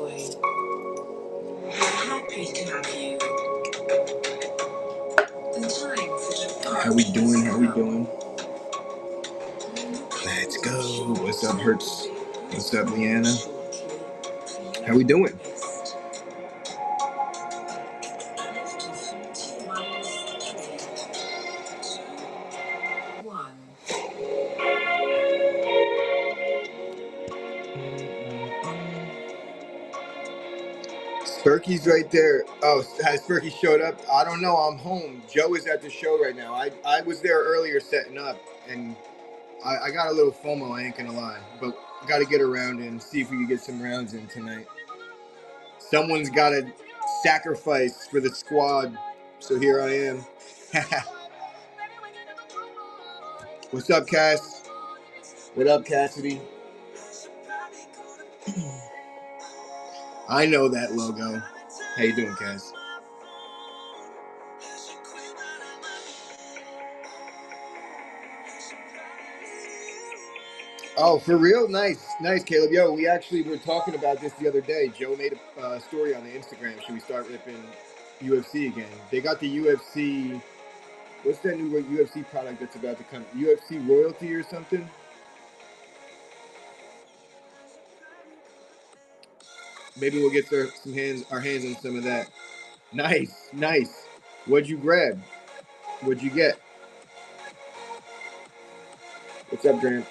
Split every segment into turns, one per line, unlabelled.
How we doing? How we doing? Let's go. What's up, Hertz? What's up, Leanna? How we doing? Spurky's right there. Oh, has Spurky showed up? I don't know. I'm home. Joe is at the show right now. I was there earlier setting up, and I got a little FOMO, I ain't gonna lie. But got to get around and see if we can get some rounds in tonight. Someone's got to sacrifice for the squad, so here I am. What's up, Cass? What up, Cassidy? I know that logo. How you doing, Cass? Oh, for real? Nice, Caleb. Yo, we actually were talking about this the other day. Joe made a story on the Instagram. Should we start ripping UFC again? They got the UFC. What's that new UFC product that's about to come? UFC Royalty or something? Maybe we'll get our hands on some of that. Nice. What'd you grab? What'd you get? What's up, Grant?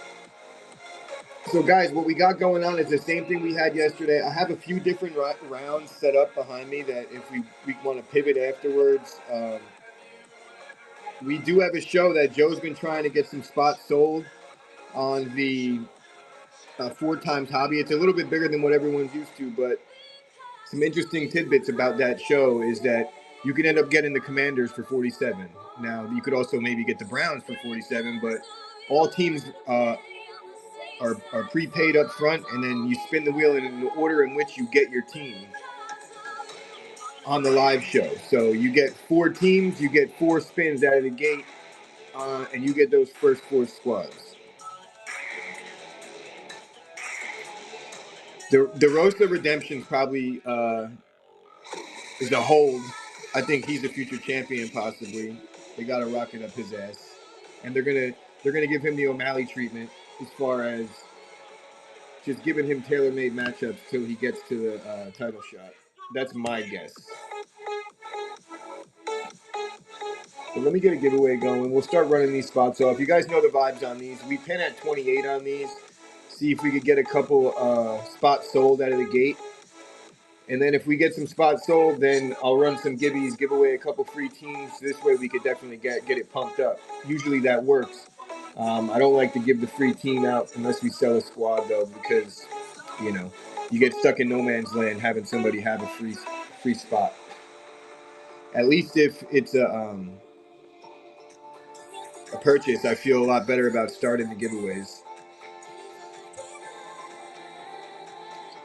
So, guys, what we got going on is the same thing we had yesterday. I have a few different rounds set up behind me that if we want to pivot afterwards. We do have a show that Joe's been trying to get some spots sold on the 4x hobby. It's a little bit bigger than what everyone's used to, but some interesting tidbits about that show is that you can end up getting the Commanders for 47. Now, you could also maybe get the Browns for 47, but all teams are prepaid up front, and then you spin the wheel in the order in which you get your team on the live show. So you get 4 teams, you get 4 spins out of the gate, and you get those first 4 squads. The Rosa Redemption probably is a hold. I think he's a future champion, possibly. They got to rocket up his ass, and they're gonna give him the O'Malley treatment as far as just giving him tailor-made matchups till he gets to the title shot. That's my guess. But let me get a giveaway going. We'll start running these spots off. You guys know the vibes on these. We pin at 28 on these. See if we could get a couple spots sold out of the gate. And then if we get some spots sold, then I'll run some gibbies, give away a couple free teams. This way we could definitely get it pumped up. Usually that works. I don't like to give the free team out unless we sell a squad, though, because, you get stuck in no man's land having somebody have a free spot. At least if it's a purchase, I feel a lot better about starting the giveaways.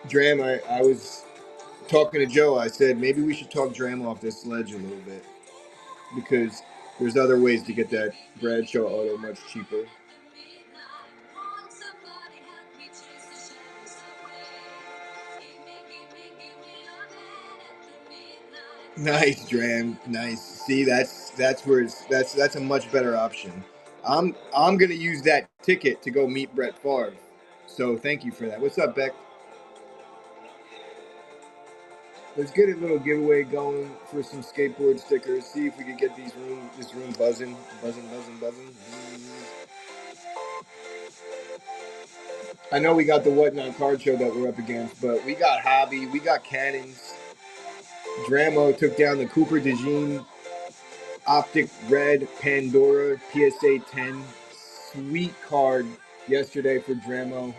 Dram, I was talking to Joe. I said maybe we should talk Dram off this ledge a little bit because there's other ways to get that Bradshaw auto much cheaper. Nice, Dram. Nice. See, that's a much better option. I'm gonna use that ticket to go meet Brett Favre. So thank you for that. What's up, Beck? Let's get a little giveaway going for some skateboard stickers. See if we can get this room buzzing. I know we got the Whatnot card show that we're up against, but we got Hobby, we got Cannons. Dramo took down the Cooper DeJean Optic Red Pandora PSA 10. Sweet card yesterday for Dramo.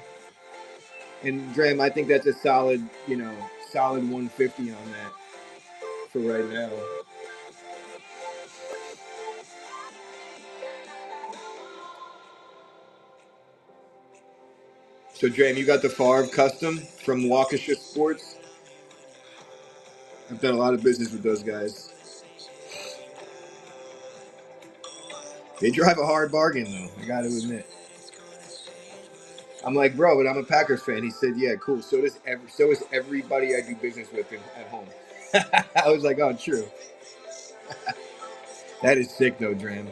And Dram, I think that's a solid 150 on that for right now. So, Dram, you got the Favre custom from Waukesha Sports. I've done a lot of business with those guys. They drive a hard bargain, though, I got to admit. I'm like, bro, but I'm a Packers fan. He said, yeah, cool. So is everybody I do business with at home. I was like, oh, true. That is sick, though, Dram.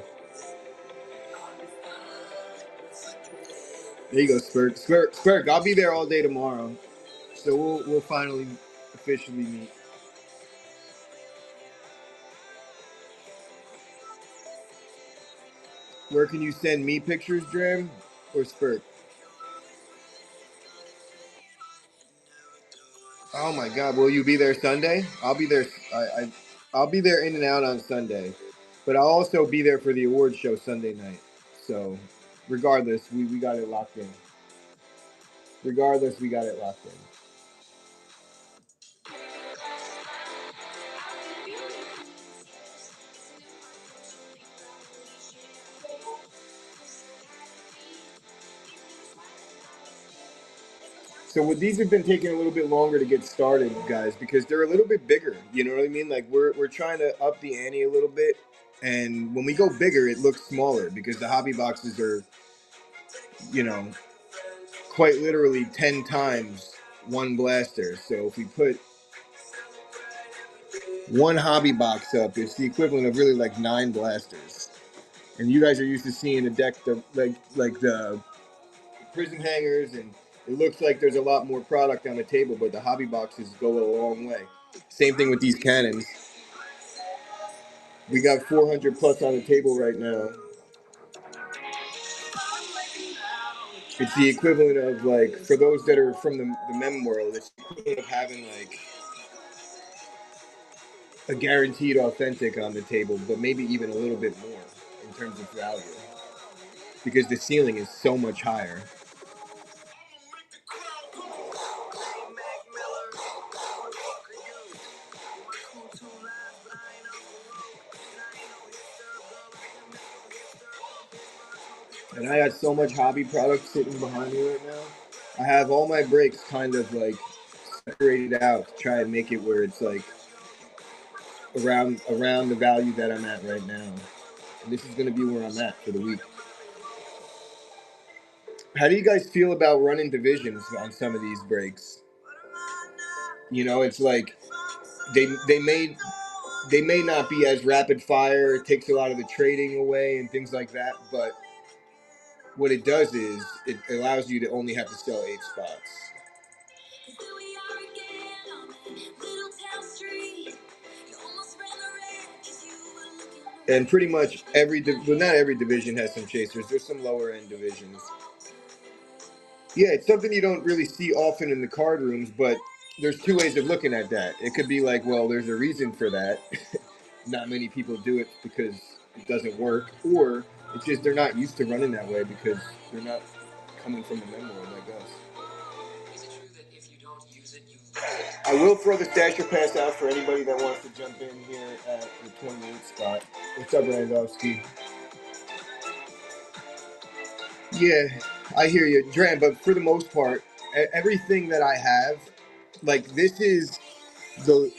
There you go, Spurk. Spurk, I'll be there all day tomorrow. So we'll finally officially meet. Where can you send me pictures, Dram? Or Spurk? Oh my God, will you be there Sunday? I'll be there. I'll be there in and out on Sunday, but I'll also be there for the award show Sunday night. So, regardless, we got it locked in. Regardless, we got it locked in. So with these have been taking a little bit longer to get started, guys, because they're a little bit bigger. You know what I mean? Like we're trying to up the ante a little bit, and when we go bigger, it looks smaller because the hobby boxes are, you know, quite literally 10 times one blaster. So if we put one hobby box up, it's the equivalent of really like 9 blasters. And you guys are used to seeing the deck, like the prison hangers, and it looks like there's a lot more product on the table, but the hobby boxes go a long way. Same thing with these cannons. We got 400 plus on the table right now. It's the equivalent of like, for those that are from the mem world, it's the equivalent of having like a guaranteed authentic on the table, but maybe even a little bit more in terms of value because the ceiling is so much higher. And I got so much hobby product sitting behind me right now. I have all my breaks kind of like separated out to try and make it where it's like around the value that I'm at right now. And this is going to be where I'm at for the week. How do you guys feel about running divisions on some of these breaks? You know, it's like they may not be as rapid fire. It takes a lot of the trading away and things like that. But what it does is it allows you to only have to sell 8 spots. And pretty much not every division has some chasers. There's some lower end divisions. Yeah, it's something you don't really see often in the card rooms, but there's 2 ways of looking at that. It could be like, well, there's a reason for that. Not many people do it because it doesn't work, or it's just they're not used to running that way because they're not coming from the mem world like us. I will throw the stasher pass out for anybody that wants to jump in here at the 28 spot. What's up, Randolph-ski? Yeah, I hear you, Dran, but for the most part, everything that I have, like this is the,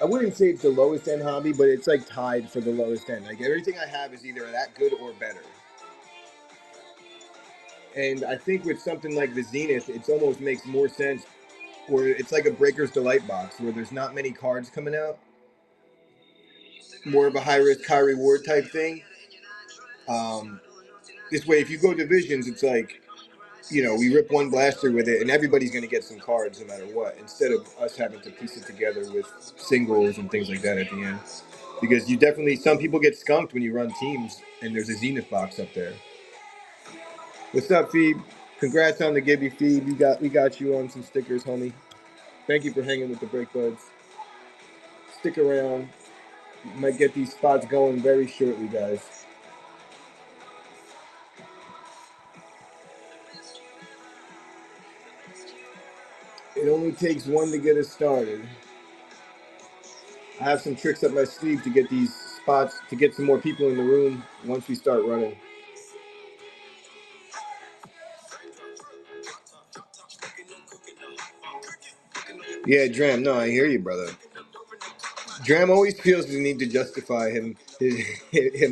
I wouldn't say it's the lowest end hobby, but it's like tied for the lowest end. Like everything I have is either that good or better. And I think with something like the Zenith, it almost makes more sense where it's like a Breaker's Delight box where there's not many cards coming out. More of a high risk, high reward type thing. This way, if you go divisions, it's like, you know, we rip one blaster with it and everybody's going to get some cards no matter what, instead of us having to piece it together with singles and things like that at the end. Because you definitely, some people get skunked when you run teams and there's a Zenith box up there. What's up, Phoebe? Congrats on the Gibby, Phoebe. We got you on some stickers, homie. Thank you for hanging with the Break Buds. Stick around. You might get these spots going very shortly, guys. It only takes one to get us started. I have some tricks up my sleeve to get these spots, to get some more people in the room once we start running. Yeah, Dram, no, I hear you, brother. Dram always feels the need to justify him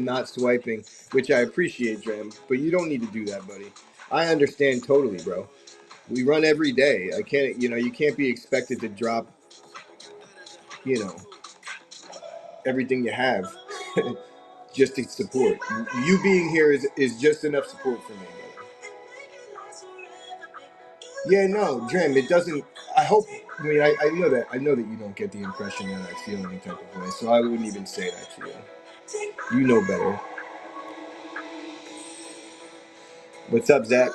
not swiping, which I appreciate, Dram, but you don't need to do that, buddy. I understand totally, bro. We run every day. I can't, you can't be expected to drop, you know, everything you have just to support. You being here is just enough support for me. Yeah, no, Dram, it doesn't. I hope. I mean, I know that. I know that you don't get the impression that I feel any type of way, so I wouldn't even say that to you. You know better. What's up, Zach?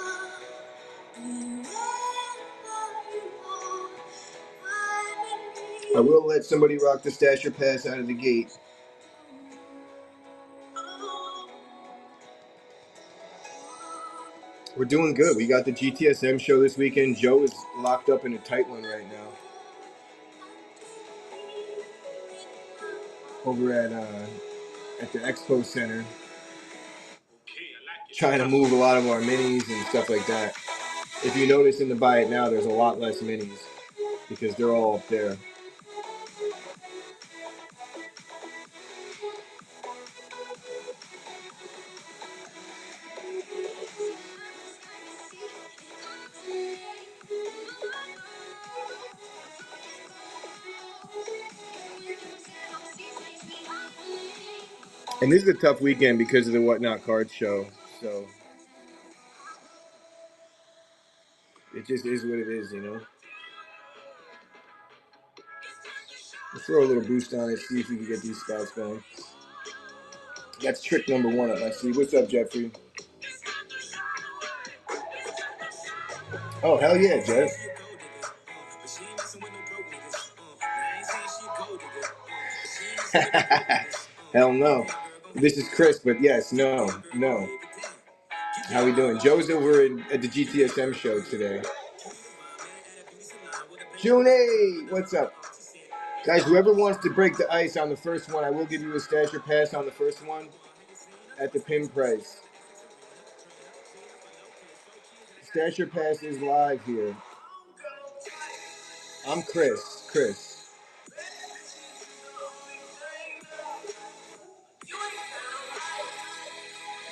I will let somebody rock the stasher pass out of the gate. We're doing good. We got the GTSM show this weekend. Joe is locked up in a tight one right now. Over at the Expo Center. Trying to move a lot of our minis and stuff like that. If you notice in the Buy It Now, there's a lot less minis because they're all up there. And this is a tough weekend because of the Whatnot Card Show. So it just is what it is, you know. Let's throw a little boost on it, see if we can get these spots going. That's trick number one up my sleeve. What's up, Jeffrey? Oh, hell yeah, Jeff. Hell no. This is Chris, but yes, no. How we doing? Joe's over at the GTSM show today. June, what's up? Guys, whoever wants to break the ice on the first one, I will give you a stasher pass on the first one at the pin price. Stasher pass is live here. I'm Chris.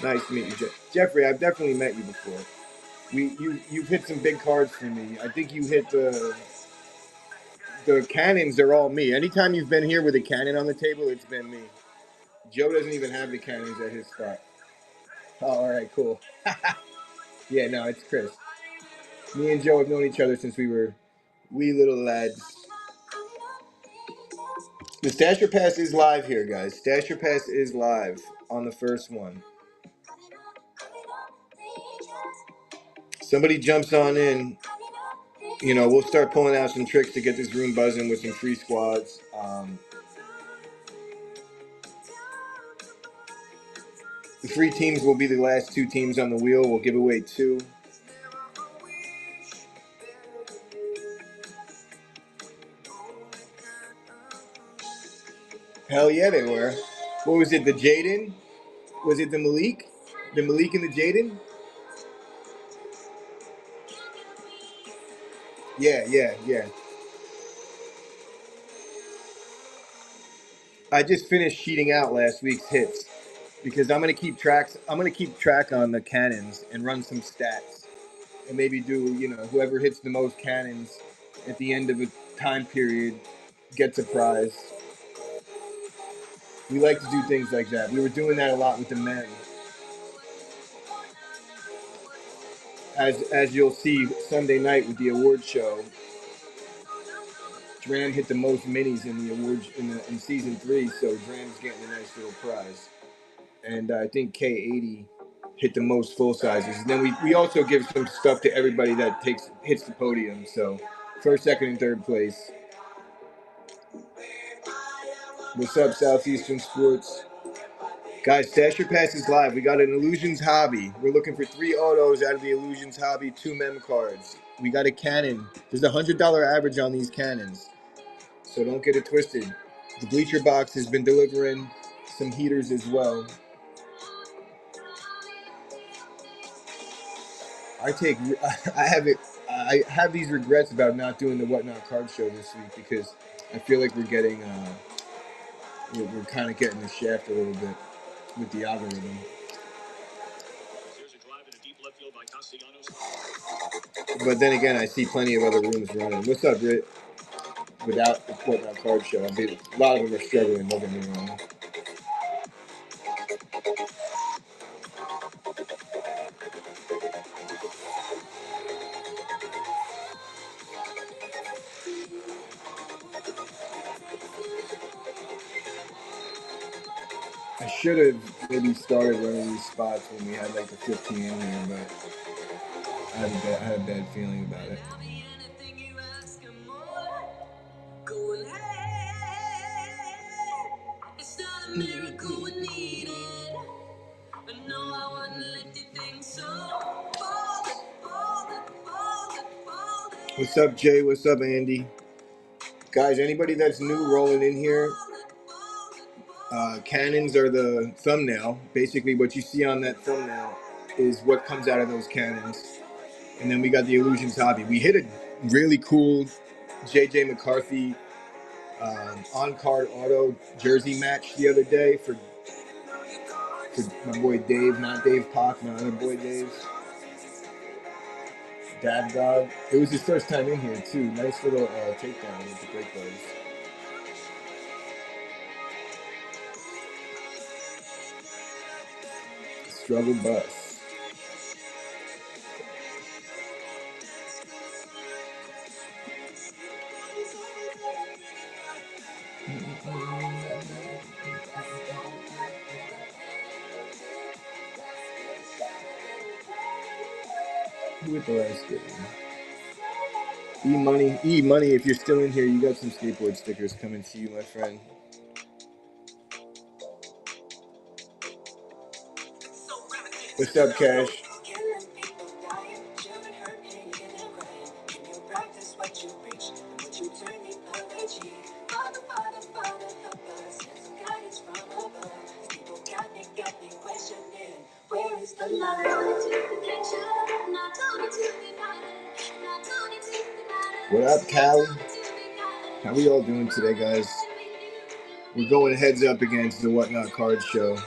Nice to meet you, Jeffrey. I've definitely met you before. You've hit some big cards for me. I think you hit the cannons are all me. Anytime you've been here with a cannon on the table, it's been me. Joe doesn't even have the cannons at his spot. Oh, all right, cool. Yeah, no, it's Chris. Me and Joe have known each other since we were wee little lads. The Stasher Pass is live here, guys. Stasher Pass is live on the first one. Somebody jumps on in. We'll start pulling out some tricks to get this room buzzing with some free squads. The free teams will be the last two teams on the wheel. We'll give away two. Hell yeah, they were. What was it, the Jaden? Was it the Malik? The Malik and the Jaden? Yeah. I just finished sheeting out last week's hits because I'm gonna keep track on the cannons and run some stats and maybe do whoever hits the most cannons at the end of a time period gets a prize. We like to do things like that. We were doing that a lot with the men. As you'll see Sunday night with the award show, Dram hit the most minis in the awards in season 3, so Dram's getting a nice little prize. And I think K80 hit the most full sizes. And then we also give some stuff to everybody that hits the podium. So first, second, and third place. What's up, Southeastern Sports? Guys, Stasher Pass is live. We got an Illusions Hobby. We're looking for 3 autos out of the Illusions Hobby, 2 mem cards. We got a cannon. There's a $100 average on these cannons, so don't get it twisted. The Bleacher Box has been delivering some heaters as well. I have these regrets about not doing the Whatnot Card Show this week because I feel like we're getting we're kind of getting the shaft a little bit with the algorithm. But then again, I see plenty of other rooms running. What's up, Britt? Without the Whatnot Card Show, a lot of them are struggling. Don't get me wrong. I should have maybe started running these spots when we had like the 15 in here, but I had a bad feeling about it. What's up, Jay? What's up, Andy? Guys, anybody that's new rolling in here, cannons are the thumbnail. Basically, what you see on that thumbnail is what comes out of those cannons. And then we got the Illusions Hobby. We hit a really cool JJ McCarthy on-card auto jersey match the other day for my boy Dave, not Dave Pock, my other boy Dave. Dad Dog. It was his first time in here too. Nice little takedown with the Great Buzz. Struggle Bus. With the last game. E Money, if you're still in here, you got some skateboard stickers coming to you, my friend. What's up, Cash? What up, Callie? How we all doing today, guys? We're going heads up against the Whatnot Card Show.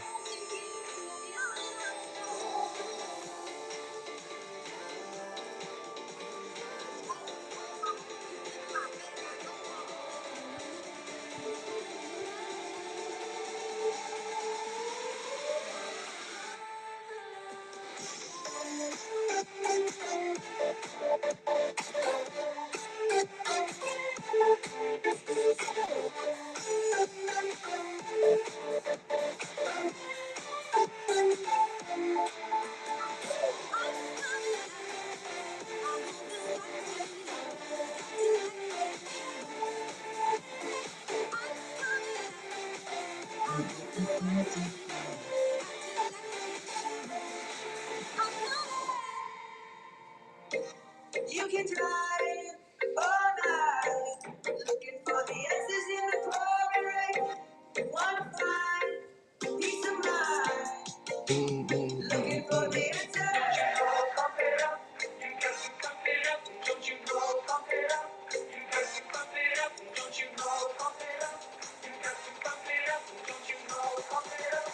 You can drive all night, looking for the answers in the pouring rain. Wanna find peace of mind, looking for the answers. Pump it up, you got to pump it up, don't you know? Pump it up, you got to pump it up, don't you know? Pump it up, you got to pump it up, don't you know? Pump it up.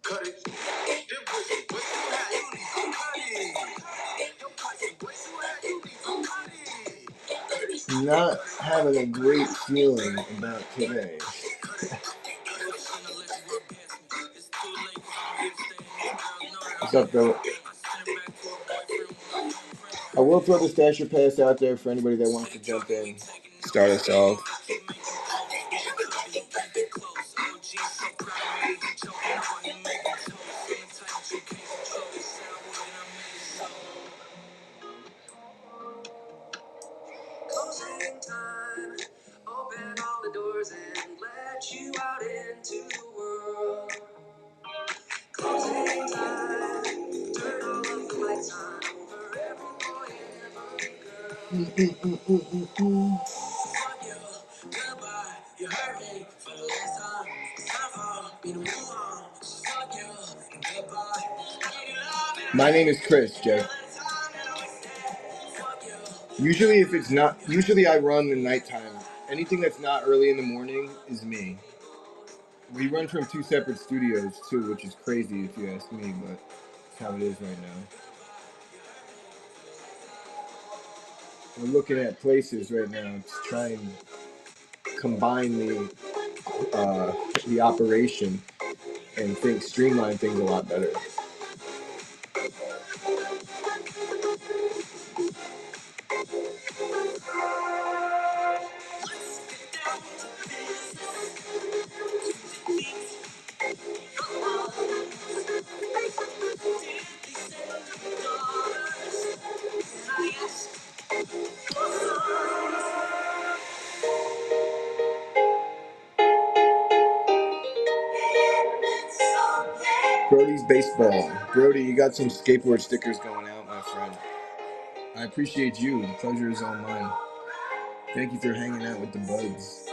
Cut it. Them pussy, what you have, you need to cut it. Them pussy, what you have, you need to cut it. Not having a great feeling about today. What's up, Philip? I will throw the stasher pass out there for anybody that wants to jump in. Start us off. Closing time. Open all the doors and let you out into the world. Closing time. Turn all of the lights on over every boy and every girl. Fuck you, goodbye. You hurt me for the last time. It's time for me to move on. Fuck you, goodbye. My name is Chris, Jay. Usually if it's not, usually I run the nighttime. Anything that's not early in the morning is me. We run from two separate studios too, which is crazy if you ask me, but it's how it is right now. we're looking at places right now to try and combine the operation and streamline things a lot better. Brody's baseball. Brody, you got some skateboard stickers going out, my friend. I appreciate you. The pleasure is all mine. Thank you for hanging out with the buds.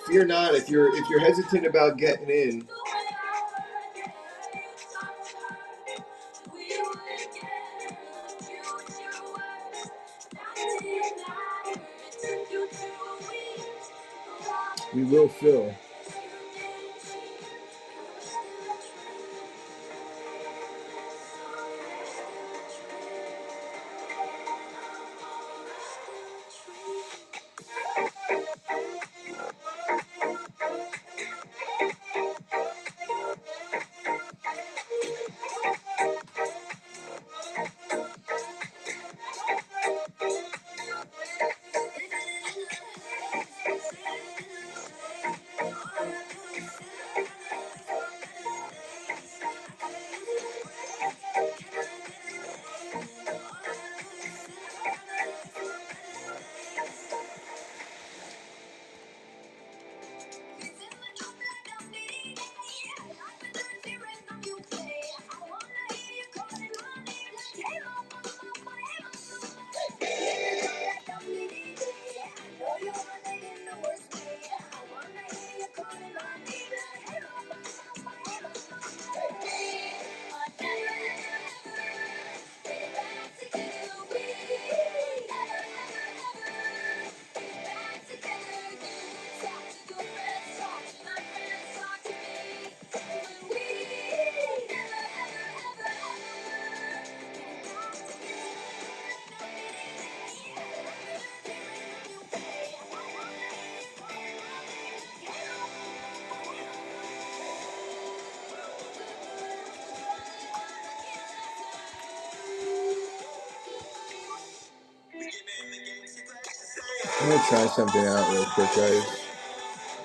Fear not, if you're hesitant about getting in. We will fill. I'm gonna try something out real quick, guys.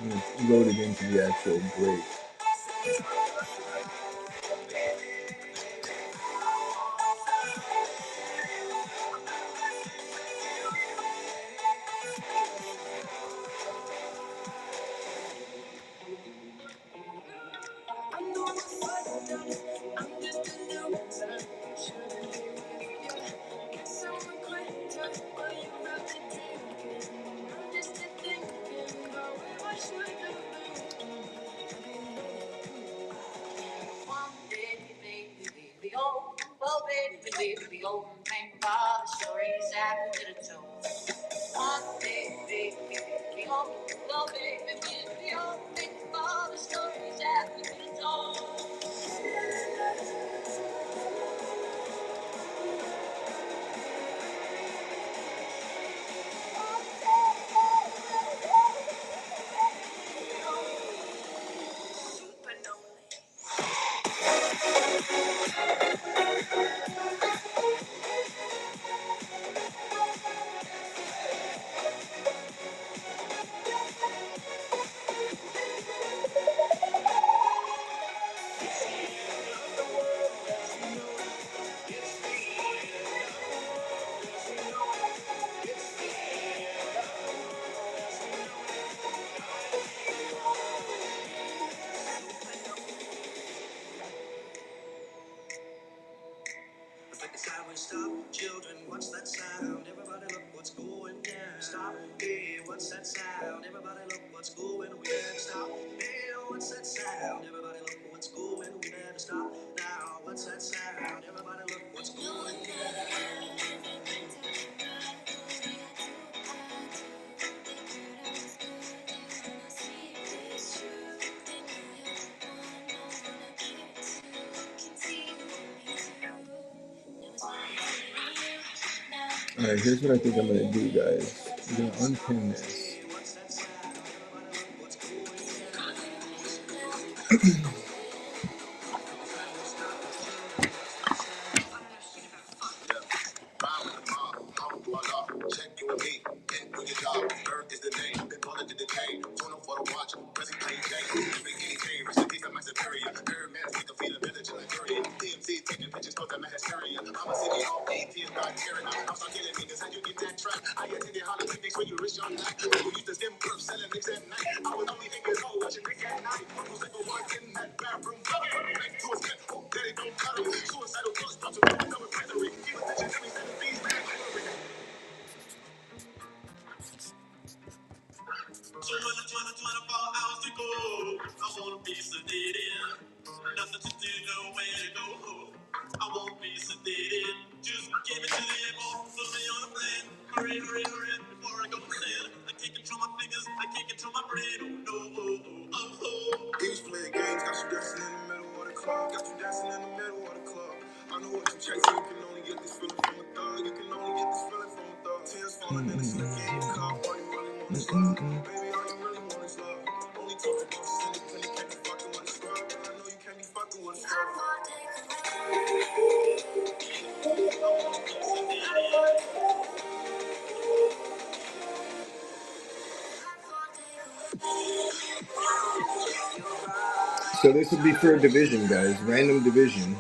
I'm gonna load it into the actual break. Stop, children, what's that sound? Everybody look what's going down. Stop, hey, what's that sound? Everybody look what's going weird. Stop, hey, what's that sound? Everybody look what's going weird. Stop, now, what's that sound? Everybody look what's going down. Alright, here's what I think I'm going to do, guys. I'm going to unpin this. So this would be for a division, guys. Random division.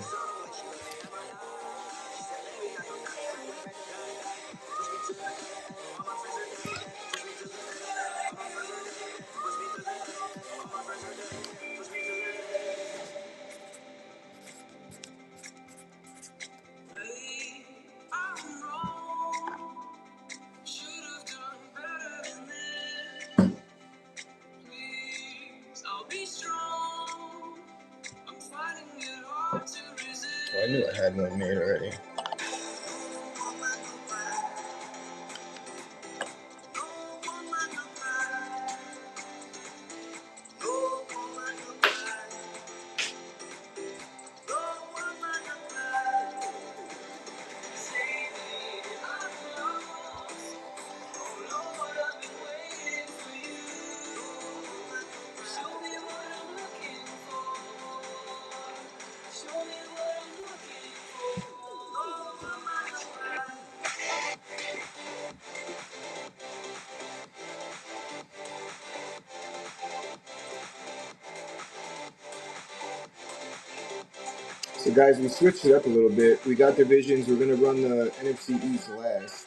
I knew I had one made already. So guys, we switched it up a little bit. We got divisions. We're going to run the NFC East last.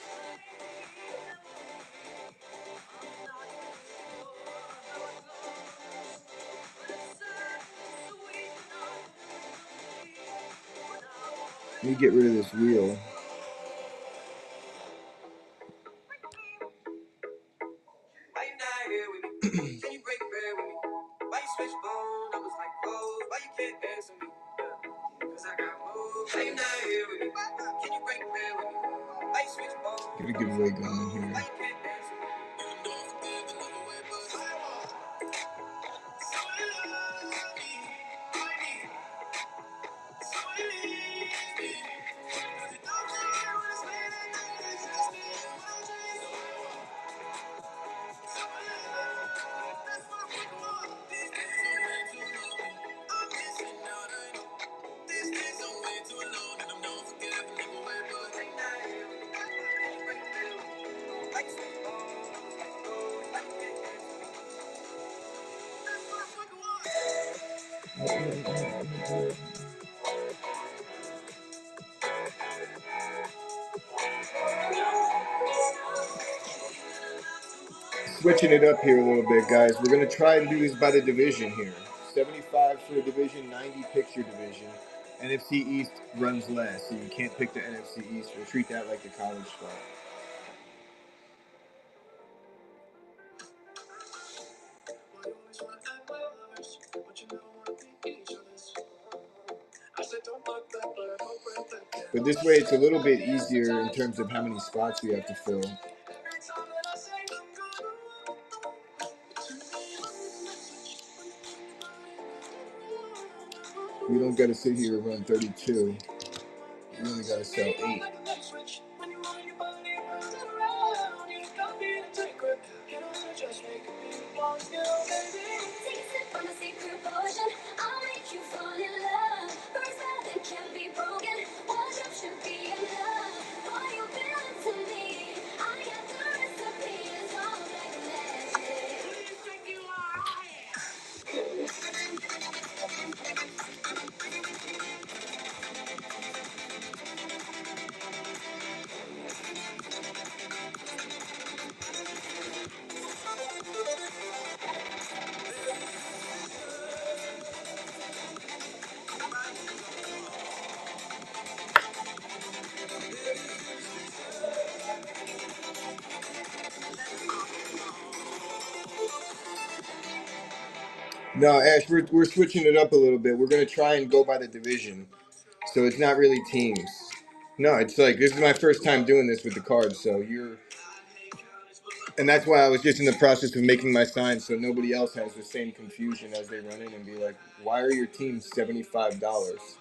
Let me get rid of this wheel. Get a giveaway going here. Switching it up here a little bit, guys. We're going to try and do this by the division here. 75 for a division, 90 picks your division. NFC East runs last, so you can't pick the NFC East. We'll treat that like the college spot. But this way, it's a little bit easier in terms of how many spots we have to fill. We don't got to sit here and run 32. We only got to sell 8. No, Ash, we're switching it up a little bit. We're gonna try and go by the division, so it's not really teams. No, it's like this is my first time doing this with the cards, so and that's why I was just in the process of making my signs so nobody else has the same confusion as they run in and be like, "Why are your teams $75?"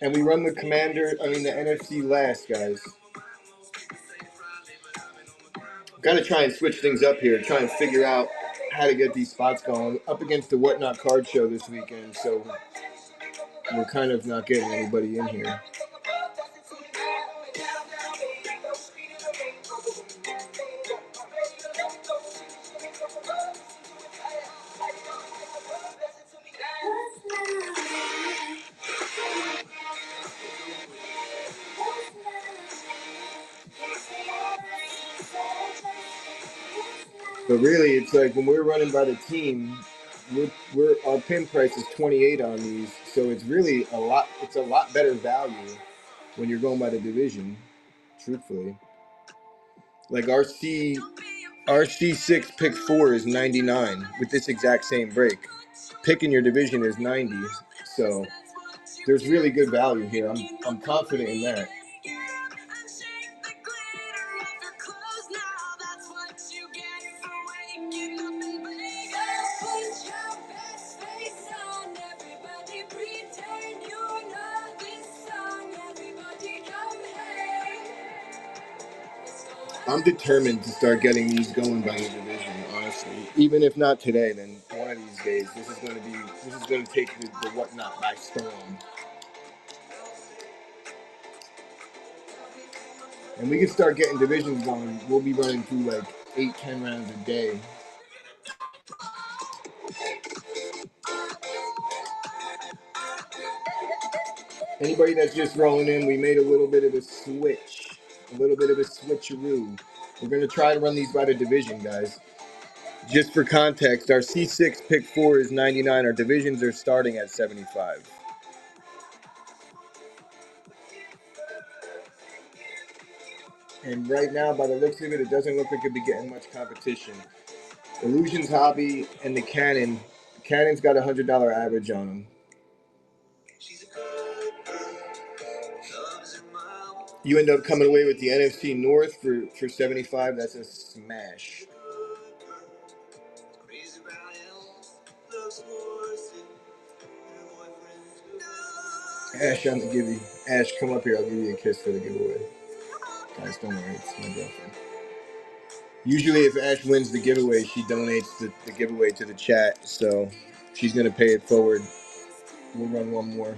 And we run the the NFC last, guys. Got to try and switch things up here. Try and figure out how to get these spots going. Up against the Whatnot card show this weekend, so we're kind of not getting anybody in here. But really, it's like when we're running by the team, we're our pin price is 28 on these, so it's really a lot. It's a lot better value when you're going by the division. Truthfully, like our C6 pick 4 is 99 with this exact same break. Picking your division is 90, so there's really good value here. I'm confident in that. I'm determined to start getting these going by the division, honestly. Even if not today, then one of these days, this is going to take the Whatnot by storm. And we can start getting divisions going. We'll be running through like 8-10 rounds a day. Anybody that's just rolling in, we made a little bit of a switcheroo. We're going to try to run these by the division, guys. Just for context, our C6 pick 4 is 99. Our divisions are starting at 75. And right now, by the looks of it, it doesn't look like it'll be getting much competition. Illusions Hobby and the Cannon. Cannon's got $100 average on them. You end up coming away with the NFC North for 75. That's a smash. Ash on the giveaway. Ash, come up here. I'll give you a kiss for the giveaway. Guys, don't worry. It's my girlfriend. Usually, if Ash wins the giveaway, she donates the giveaway to the chat. So she's going to pay it forward. We'll run one more.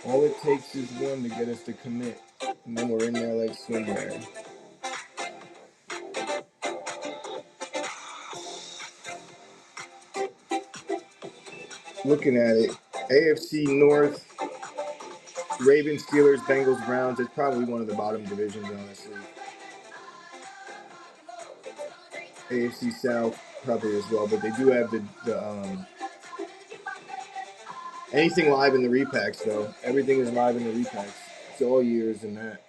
All it takes is one to get us to commit. And then we're in there like swimwear. Looking at it, AFC North, Ravens, Steelers, Bengals, Browns. It's probably one of the bottom divisions, honestly. AFC South probably as well, but they do have the anything live in the repacks though. Everything is live in the repacks. It's all years and that.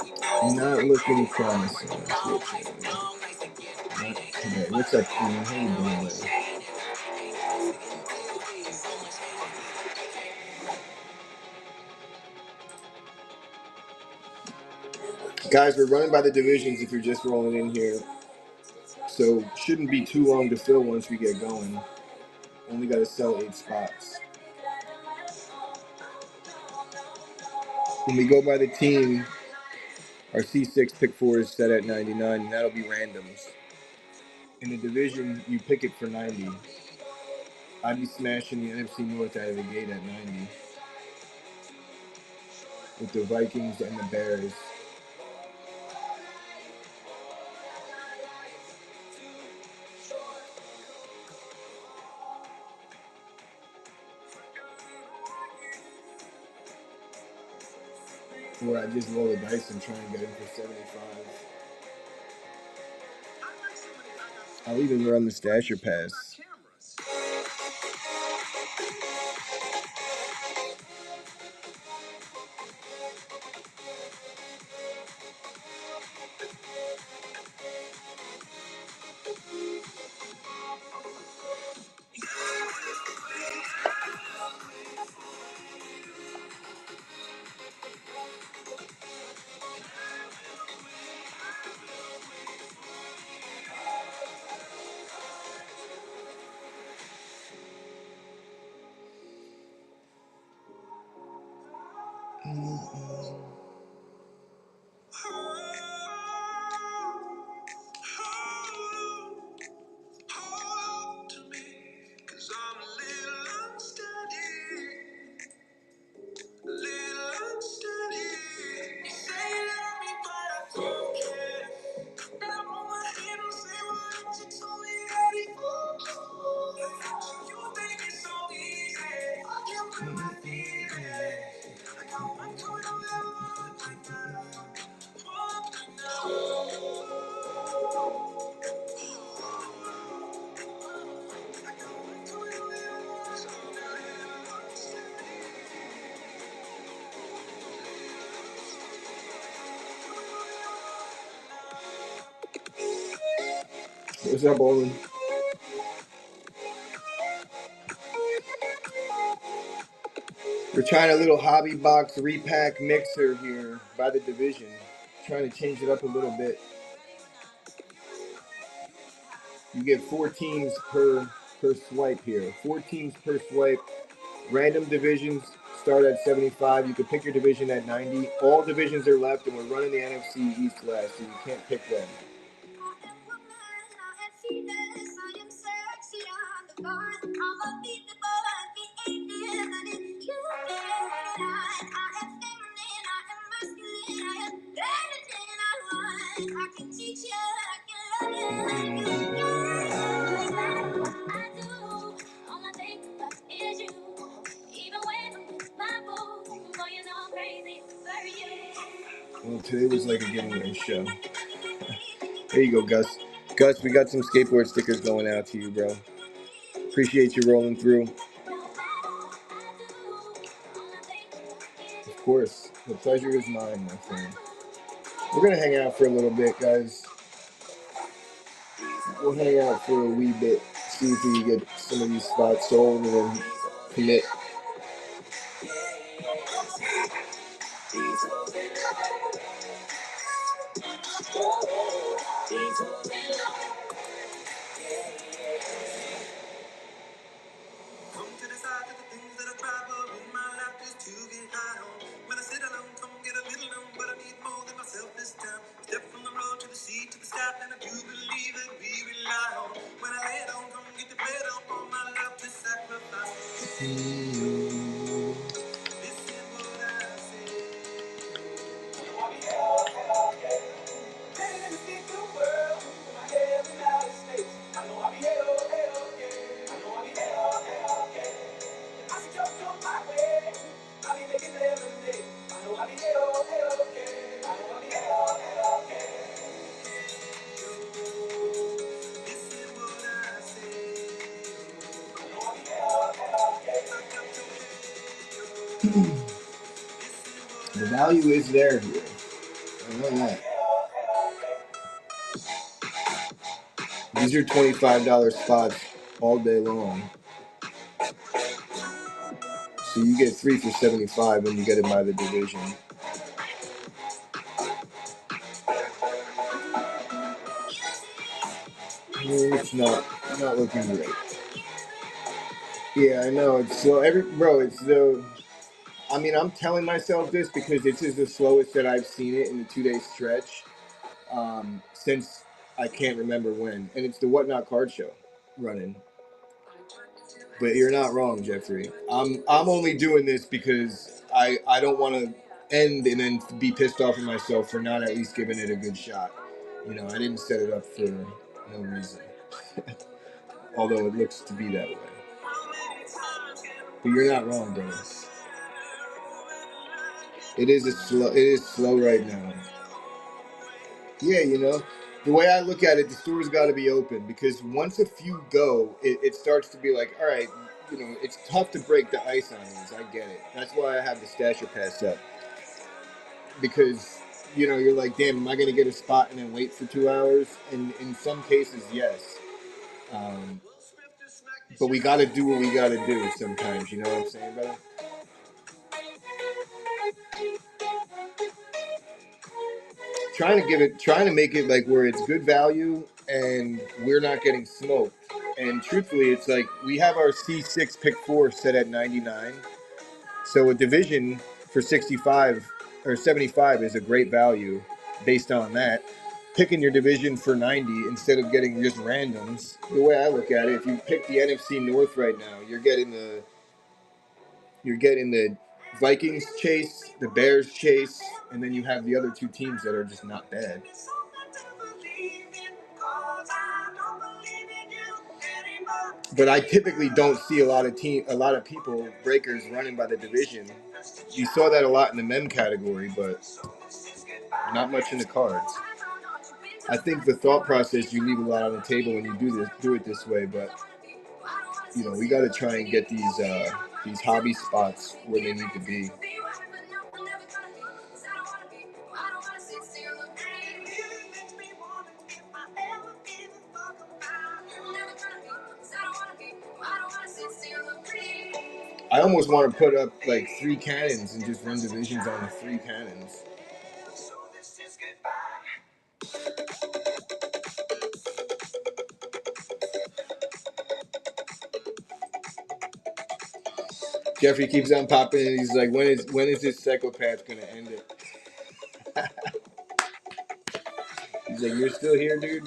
Not looking promising, unfortunately. Not today. What's up, Queen? How you doing, lady? Guys, we're running by the divisions if you're just rolling in here. So shouldn't be too long to fill once we get going. Only got to sell 8 spots. When we go by the team, our C6 pick 4 is set at 99, and that'll be randoms. In the division, you pick it for 90. I'd be smashing the NFC North out of the gate at 90 with the Vikings and the Bears. Or I just roll the dice and try and get him for 75. I'll even run the stasher pass. What's up, Olin? We're trying a little hobby box repack mixer here by the division. Trying to change it up a little bit. You get 4 teams per swipe here. 4 teams per swipe. Random divisions start at 75. You can pick your division at 90. All divisions are left, and we're running the NFC East last, so you can't pick them. Well, today was like a giveaway show. There you go, Gus. Gus, we got some skateboard stickers going out to you, bro. Appreciate you rolling through. Of course, the pleasure is mine, my friend. We're going to hang out for a little bit, guys. We'll hang out for a wee bit, see if we can get some of these spots sold, and then commit. The value is there here. I know that. These are $25 spots all day long. So you get 3 for 75 when you get it by the division. It's not looking great. Yeah, I know. It's slow. It's the. I mean, I'm telling myself this because this is the slowest that I've seen it in the 2-day stretch since I can't remember when. And it's the Whatnot Card Show running. But you're not wrong, Jeffrey. I'm only doing this because I don't want to end and then be pissed off at myself for not at least giving it a good shot. You know, I didn't set it up for no reason. Although it looks to be that way. But you're not wrong, Dennis. It is slow right now. Yeah, you know, the way I look at it, the store's got to be open because once a few go, it starts to be like, all right, you know, it's tough to break the ice on these. I get it. That's why I have the stasher pass up because you know you're like, damn, am I gonna get a spot and then wait for 2 hours? And in some cases, yes. Um, but we got to do what we got to do sometimes. You know what I'm saying, brother? Trying to make it like where it's good value and we're not getting smoked. And truthfully, it's like we have our C6 pick 4 set at 99. So a division for 65 or 75 is a great value based on that. Picking your division for 90 instead of getting just randoms. The way I look at it, if you pick the NFC North right now, you're getting the Vikings chase, the Bears chase, and then you have the other two teams that are just not bad. But I typically don't see a lot of people breakers running by the division. You saw that a lot in the mem category, but not much in the cards. I think the thought process, you leave a lot on the table when you do it this way, but you know we got to try and get these hobby spots where they need to be. I almost want to put up like 3 cannons and just run divisions on the 3 cannons. Jeffrey keeps on popping and he's like, when is this psychopath gonna end it? He's like, you're still here, dude?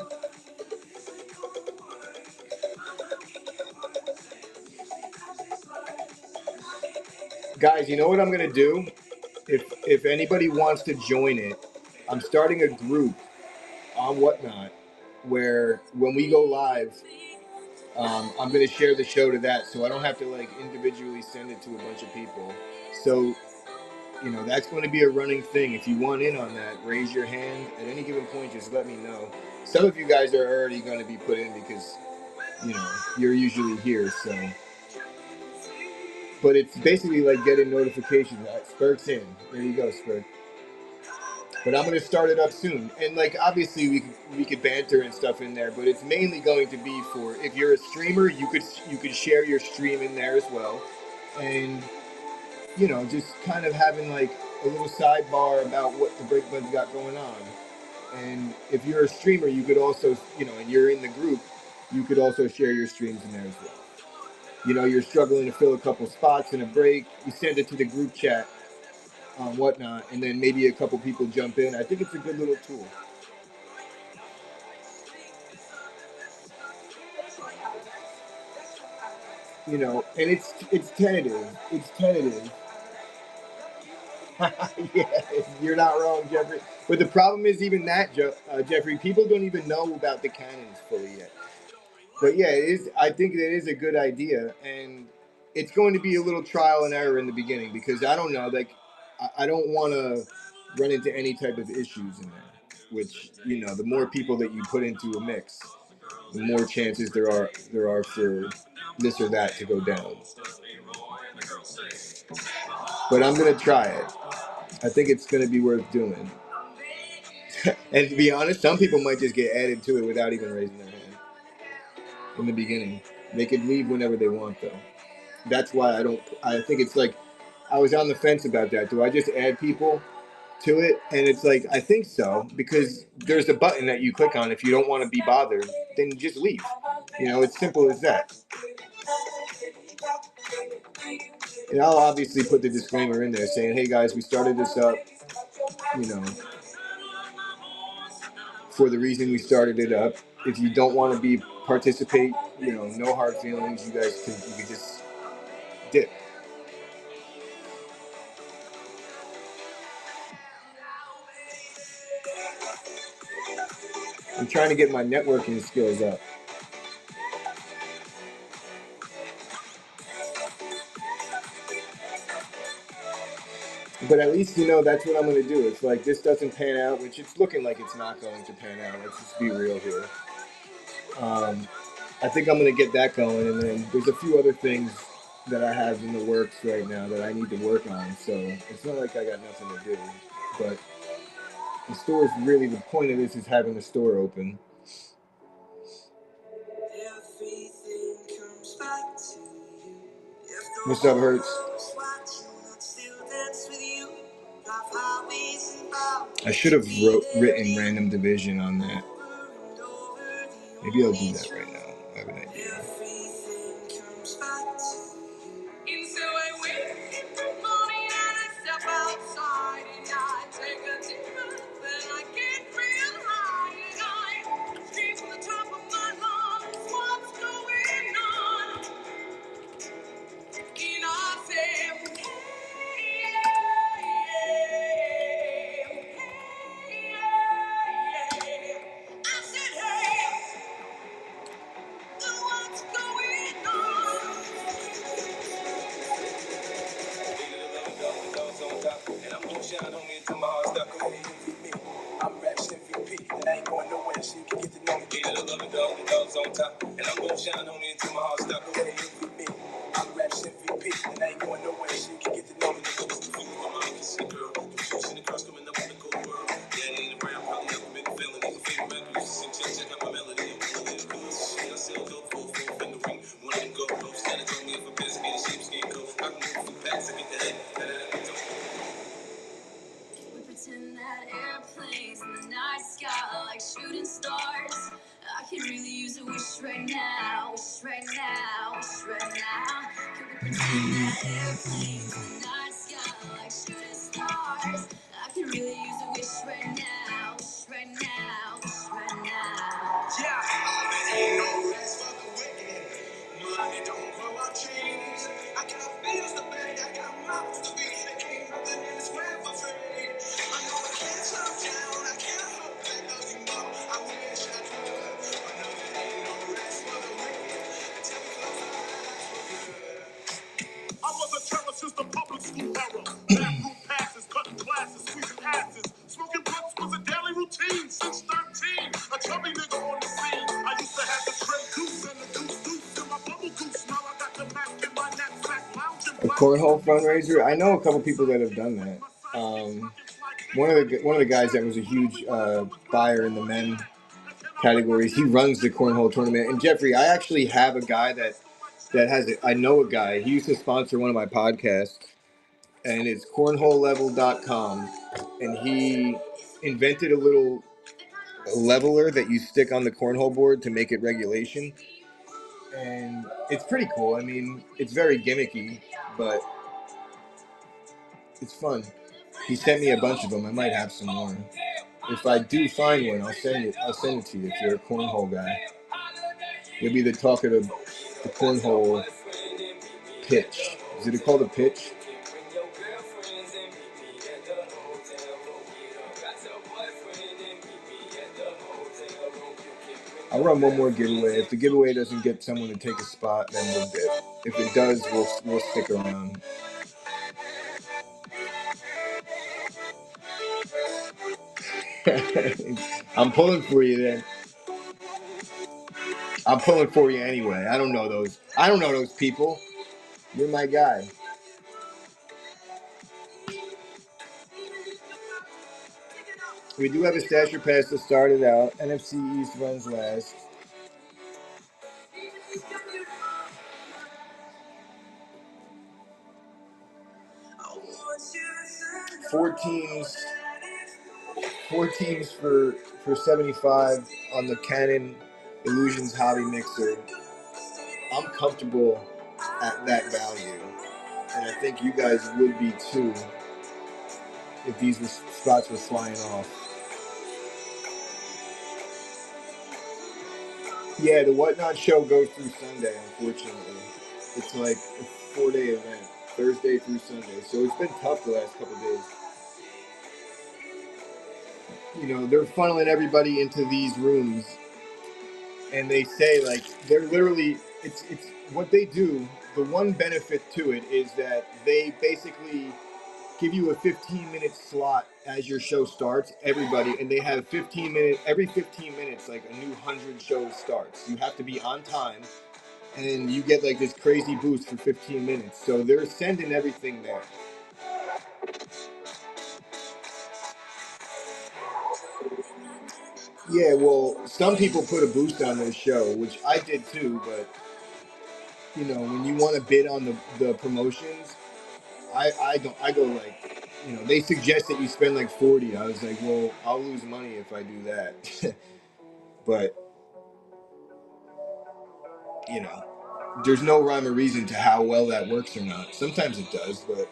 Guys, you know what I'm gonna do? If anybody wants to join it, I'm starting a group on Whatnot where when we go live, I'm gonna share the show to that, so I don't have to like individually send it to a bunch of people. So you know that's going to be a running thing. If you want in on that, raise your hand at any given point. Just let me know. Some of you guys are already going to be put in because you know you're usually here. So, but it's basically like getting notifications. Spurt's in. There you go, Spurt. But I'm going to start it up soon. And like obviously we could banter and stuff in there, but it's mainly going to be for if you're a streamer, you could share your stream in there as well. And you know, just kind of having like a little sidebar about what the Break Bud's got going on. And if you're a streamer, you could also, you know, and you're in the group, you could also share your streams in there as well. You know, you're struggling to fill a couple spots in a break, you send it to the group chat on Whatnot, and then maybe a couple people jump in. I think it's a good little tool. You know, and it's tentative. It's tentative. Yeah, you're not wrong, Jeffrey. But the problem is even that, Jeffrey, people don't even know about the cannons fully yet. But yeah, it is. I think it is a good idea, and it's going to be a little trial and error in the beginning because I don't know, like, I don't want to run into any type of issues in there. Which you know, the more people that you put into a mix, the more chances there are for this or that to go down. But I'm gonna try it. I think it's gonna be worth doing. And to be honest, some people might just get added to it without even raising their hand in the beginning. They could leave whenever they want, though. That's why I don't. I think it's like I was on the fence about that. Do I just add people to it? And it's like I think so because there's a button that you click on if you don't want to be bothered, then just leave. You know, it's simple as that. And I'll obviously put the disclaimer in there saying, "Hey guys, we started this up, you know, for the reason we started it up. If you don't want to be participate, you know, no hard feelings. You guys can just dip." I'm trying to get my networking skills up. But at least you know that's what I'm going to do. If like this doesn't pan out, which it's looking like it's not going to pan out. Let's just be real here. I think I'm going to get that going, and then there's a few other things that I have in the works right now that I need to work on. So it's not like I got nothing to do. But the store is really the point of this is having the store open. What's up, Hertz? I should have written random division on that. Maybe I'll do that right now. I have an idea. A cornhole fundraiser. I know a couple people that have done that. One of the guys that was a huge buyer in the men categories. He runs the cornhole tournament. And Jeffrey, I actually have a guy that has it. I know a guy. He used to sponsor one of my podcasts, and it's cornholelevel.com. And he invented a little leveler that you stick on the cornhole board to make it regulation. And it's pretty cool. I mean, it's very gimmicky, but it's fun. He sent me a bunch of them. I might have some more. If I do find one, I'll send it to you if you're a cornhole guy. You'll be the talk of the cornhole pitch. Is it called a pitch? I'll run one more giveaway. If the giveaway doesn't get someone to take a spot, then we'll dip. If it does, we'll stick around. I'm pulling for you then. I'm pulling for you anyway. I don't know those people. You're my guy. We do have a stasher pass to start it out. NFC East runs last. Four teams for 75 on the Canon Illusions Hobby Mixer. I'm comfortable at that value, and I think you guys would be too if these spots were flying off. Yeah, the Whatnot show goes through Sunday, unfortunately. It's like a 4-day event, Thursday through Sunday. So it's been tough the last couple of days. You know, they're funneling everybody into these rooms, and they say, like, they're literally, it's what they do. The one benefit to it is that they basically give you a 15-minute slot as your show starts, everybody, and they have every 15 minutes, like a new 100 shows starts. You have to be on time, and you get like this crazy boost for 15 minutes. So they're sending everything there. Yeah, well, some people put a boost on their show, which I did too, but you know, when you want to bid on the promotions, I go like, you know, they suggest that you spend like 40. I was like, well, I'll lose money if I do that. But you know, there's no rhyme or reason to how well that works or not. Sometimes it does, but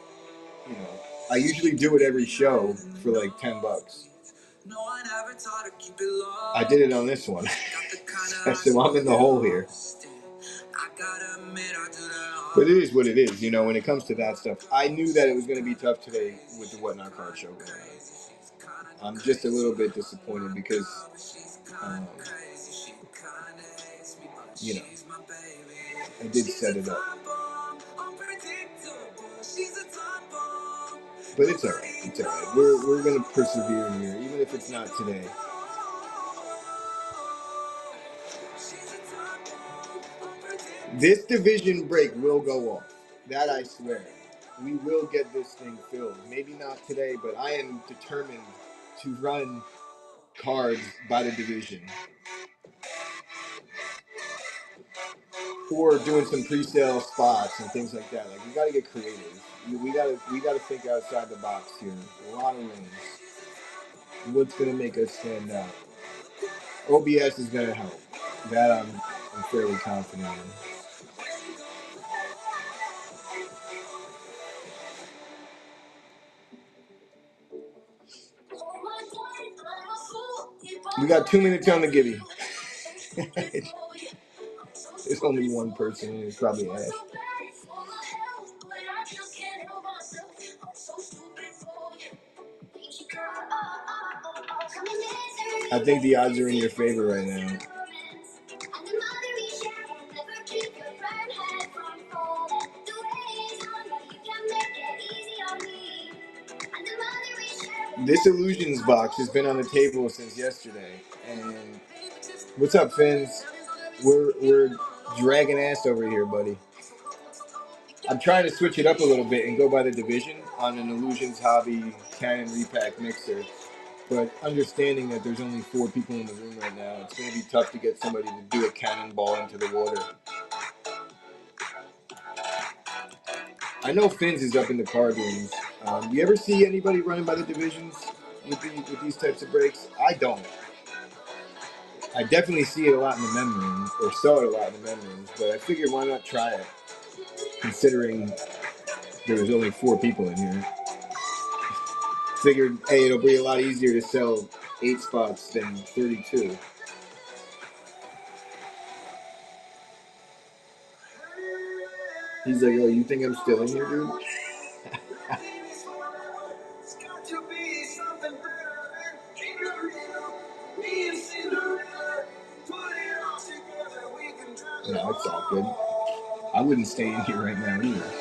you know, I usually do it every show for like $10. I did it on this one. So I'm in the hole here. But it is what it is, you know, when it comes to that stuff. I knew that it was going to be tough today with the Whatnot card show going on. I'm just a little bit disappointed because, you know, I did set it up. But it's all right. It's all right. We're going to persevere here, even if it's not today. This division break will go off. That I swear. We will get this thing filled. Maybe not today, but I am determined to run cards by the division. Or doing some pre-sale spots and things like that. Like, we got to get creative. We got to think outside the box here. A lot of rooms. What's going to make us stand out? OBS is going to help. That I'm fairly confident in. We got 2 minutes on the Gibby. There's only one person, and it's probably Ash. I think the odds are in your favor right now. This Illusions box has been on the table since yesterday. And what's up, Fins? We're dragging ass over here, buddy. I'm trying to switch it up a little bit and go by the division on an Illusions Hobby Canon Repack Mixer. But understanding that there's only 4 people in the room right now, it's going to be tough to get somebody to do a cannonball into the water. I know Fins is up in the card rooms. You ever see anybody running by the divisions with these types of breaks? I don't. I definitely see it a lot in the mem rooms, or saw it a lot in the mem rooms, but I figured why not try it, considering there was only 4 people in here. Figured, hey, it'll be a lot easier to sell 8 spots than 32. He's like, oh, you think I'm still in here, dude? No, it's all good. I wouldn't stay in here right now either.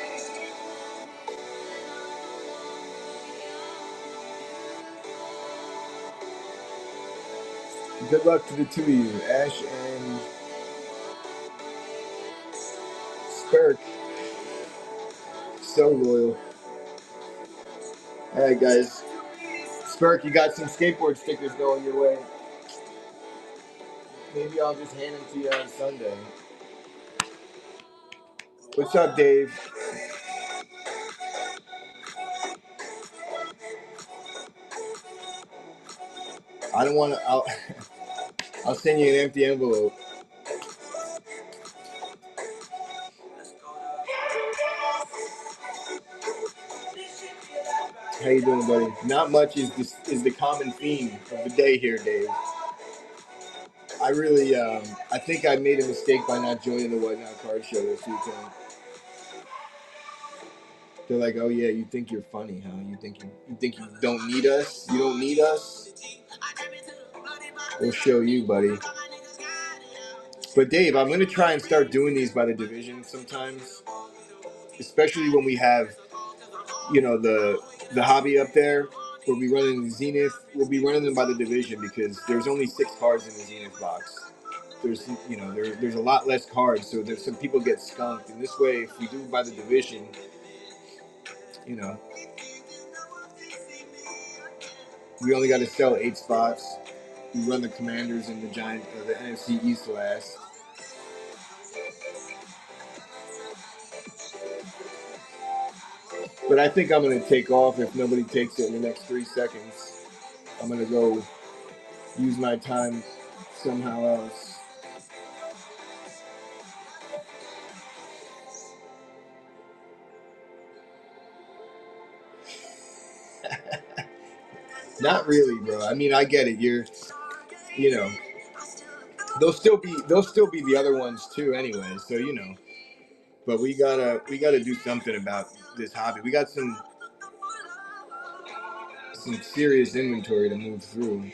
Good luck to the two of you, Ash and Spurk. So loyal. Alright, guys. Spurk, you got some skateboard stickers going your way. Maybe I'll just hand them to you on Sunday. What's up, Dave? I don't want to. I'll send you an empty envelope. How you doing, buddy? Not much is the common theme of the day here, Dave. I really, I think I made a mistake by not joining the Whatnot Card Show this weekend. They're like, "Oh yeah, you think you're funny, huh? You think you don't need us? You don't need us? We'll show you, buddy." But Dave, I'm gonna try and start doing these by the division sometimes, especially when we have, the hobby up there. We'll be running the Zenith. We'll be running them by the division because there's only 6 cards in the Zenith box. There's a lot less cards, so there's some people get skunked. And this way, if we do by the division, we only got to sell 8 spots. We run the Commanders and the NFC East last. But I think I'm going to take off if nobody takes it in the next 3 seconds. I'm going to go use my time somehow else. Not really, bro. I mean, I get it. They'll still be the other ones too, anyway. So but we gotta do something about this hobby. We got some serious inventory to move through.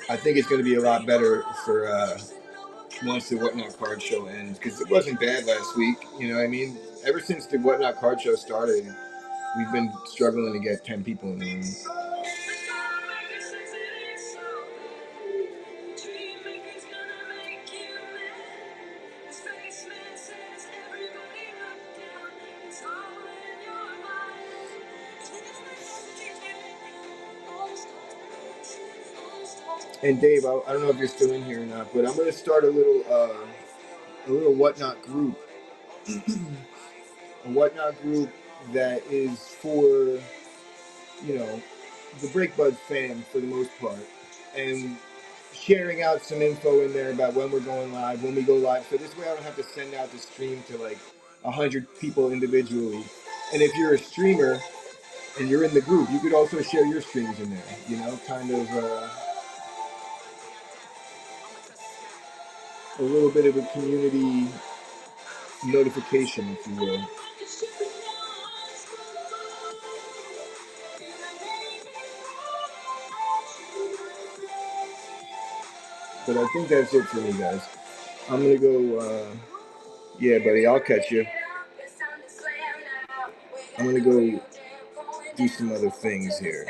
I think it's going to be a lot better for once the Whatnot Card Show ends, because it wasn't bad last week. You know what I mean? Ever since the Whatnot Card Show started, we've been struggling to get 10 people in the room. And Dave, I don't know if you're still in here or not, but I'm going to start a little Whatnot group. A Whatnot group that is for, the Breakbud fam for the most part. And sharing out some info in there about when we're going live, when we go live. So this way I don't have to send out the stream to like 100 people individually. And if you're a streamer and you're in the group, you could also share your streams in there, kind of a little bit of a community notification, if you will. But I think that's it for me, guys. I'm going to go, yeah, buddy, I'll catch you. I'm going to go do some other things here.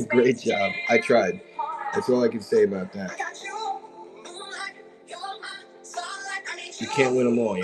Great job. I tried. That's all I can say about that. You can't win them all,